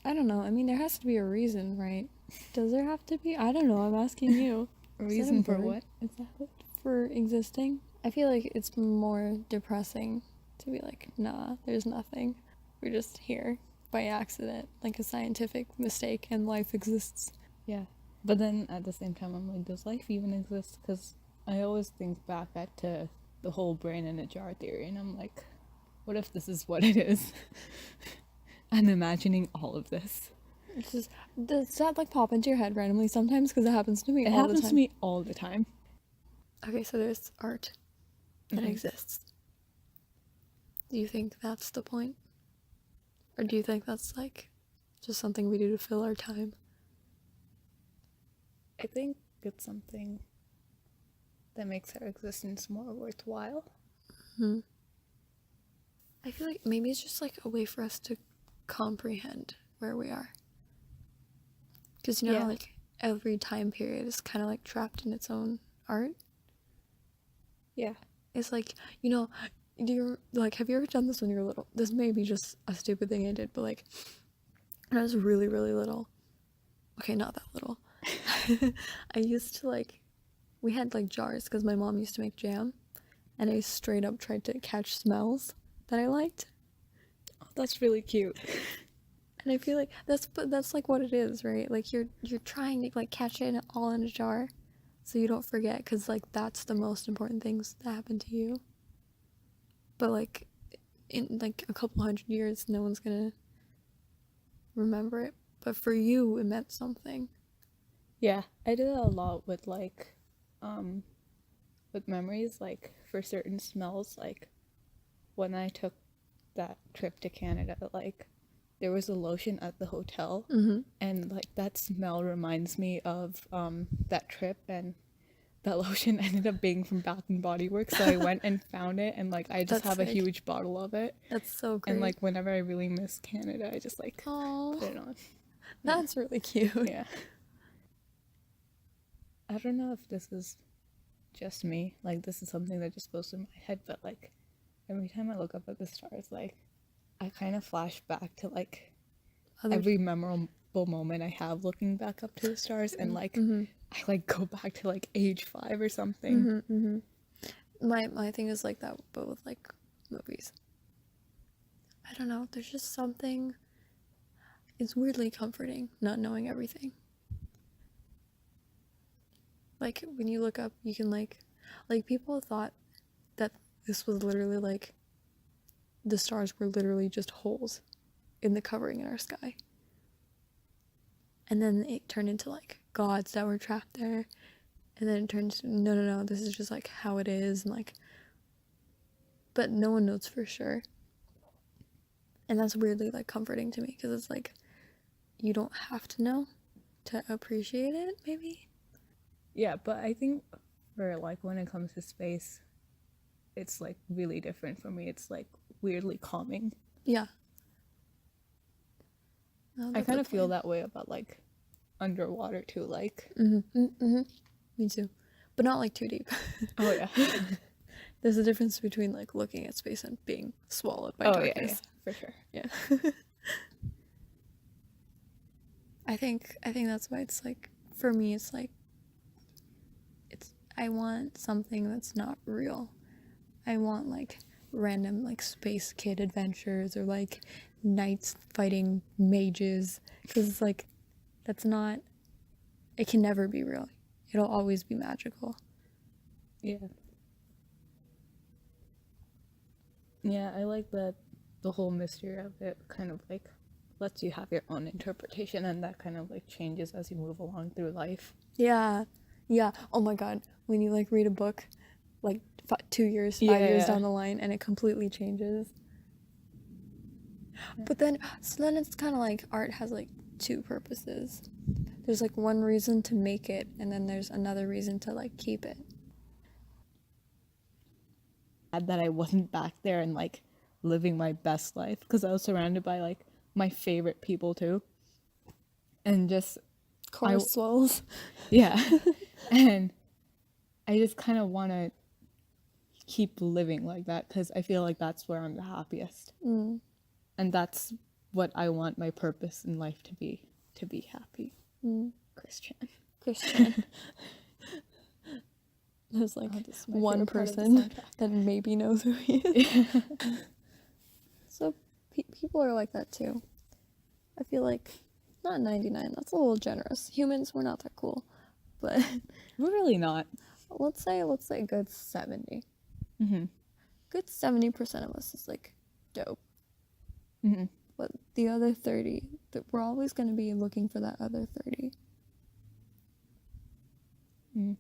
I don't know. I mean, there has to be a reason, right? Does there have to be? I don't know. I'm asking you. A Is that reason for important? what exactly? For existing? I feel like it's more depressing to be like, nah, there's nothing. We're just here by accident, like a scientific mistake, and life exists. Yeah. But then at the same time, I'm like, does life even exist? Because I always think back at to the whole brain in a jar theory, and I'm like, what if this is what it is? I'm imagining all of this. It's just, does that like pop into your head randomly sometimes? Because it happens to me It all the happens to time. me all the time. Okay, so there's art that Mhm. exists. Do you think that's the point? Or do you think that's like just something we do to fill our time? I think it's something that makes our existence more worthwhile. Hmm. I feel like maybe it's just like a way for us to comprehend where we are. Because you know how Yeah. like every time period is kind of like trapped in its own art? Yeah. It's like, you know, do you like have you ever done this when you were little? This may be just a stupid thing I did, but like when I was really, really little, okay, not that little, I used to like, we had like jars because my mom used to make jam, and I straight up tried to catch smells that I liked. Oh, that's really cute. And I feel like that's like what it is, right? Like you're trying to like catch it all in a jar, so you don't forget, because like that's the most important things that happen to you. But like in like a couple hundred years, no one's gonna remember it. But for you, it meant something. Yeah, I do that a lot um, with memories, like for certain smells, like when I took that trip to Canada, like there was a lotion at the hotel, Mm-hmm. and like that smell reminds me of that trip, and that lotion ended up being from Bath and Body Works, so I went and found it, and like I just That's have a sick. huge bottle of it, That's so and great. like whenever I really miss Canada, I just like Oh, put it on. Yeah, that's really cute. yeah. I don't know if this is just me, like this is something that just goes through my head, but like every time I look up at the stars, like I kind of flash back to like Other. every memorable moment I have looking back up to the stars, and like Mm-hmm. I like go back to like age 5 or something. Mm-hmm. Mm-hmm. My thing is like that, but with like movies. I don't know. There's just something. It's weirdly comforting not knowing everything. Like when you look up, you can like people thought that this was literally like the stars were literally just holes in the covering in our sky, and then it turned into like gods that were trapped there, and then it turned to no, no, no. This is just like how it is, and like, but no one knows for sure, and that's weirdly like comforting to me because it's like you don't have to know to appreciate it. Maybe. Yeah, but I think for like when it comes to space, it's like really different for me. It's like weirdly calming. Yeah. No, I that's kind a of feel point. that way about like underwater too. Like, Mm-hmm. Mm-hmm. Me too, but not like too deep. oh yeah, There's a difference between like looking at space and being swallowed by oh yeah, yeah, darkness. for sure. Yeah. I think that's why it's like for me it's like it's I want something that's not real. I want like random like space kid adventures or like knights fighting mages cuz it's like that's not it can never be real. It'll always be magical. Yeah, yeah, I like that the whole mystery of it kind of like lets you have your own interpretation, and that kind of like changes as you move along through life. Yeah. Yeah. Oh my god. When you like read a book like 2 years, 5 years Yeah, down the line and it completely changes. But then, so then it's kind of like art has like two purposes. There's like one reason to make it, and then there's another reason to like keep it. that I wasn't back there and like living my best life because I was surrounded by like my favorite people too, and just I Chorus swells. yeah, and I just kind of want to keep living like that because I feel like that's where I'm the happiest, Mm. and that's what I want my purpose in life to be happy. Christian. There's like Oh, this is my one favorite part of the person soundtrack. that maybe knows who he is. So people are like that too. I feel like not 99. That's a little generous. Humans, we're not that cool, but We're really not. let's say a good 70. Mm-hmm. Good 70% of us is like dope. Mm-hmm. But the other 30, that we're always going to be looking for that other 30. Mm.